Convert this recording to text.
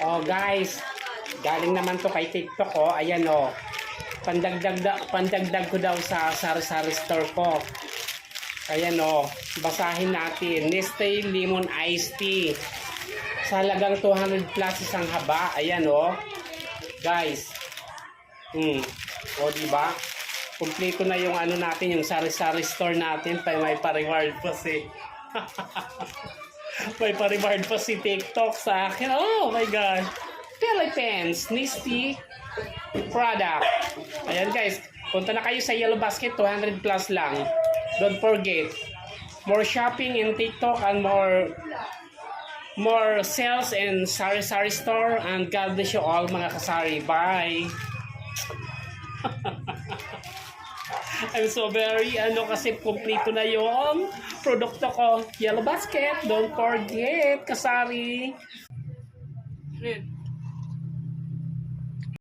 Oh guys, galing naman to kay TikTok oh. Ayan oh. Pandagdag ko daw sa sari-sari store ko. Ayan oh, basahin natin. Nestle Lemon Iced Tea. Sa halagang 200 plus isang haba. Ayan oh. Guys. O diba? Kumpleto na yung ano natin, yung sari-sari store natin. May pa-reward pa si may pa-reward pa si TikTok sa akin. Oh my God. Philippines Nestle product. Ayan guys, punta na kayo sa Yellow Basket, 200 plus lang. Don't forget, more shopping in TikTok and more sales in sari-sari store, and God bless you all mga kasari. Bye. I'm so very kasi kompleto na yung produkto ko. Yellow Basket, don't forget kasari.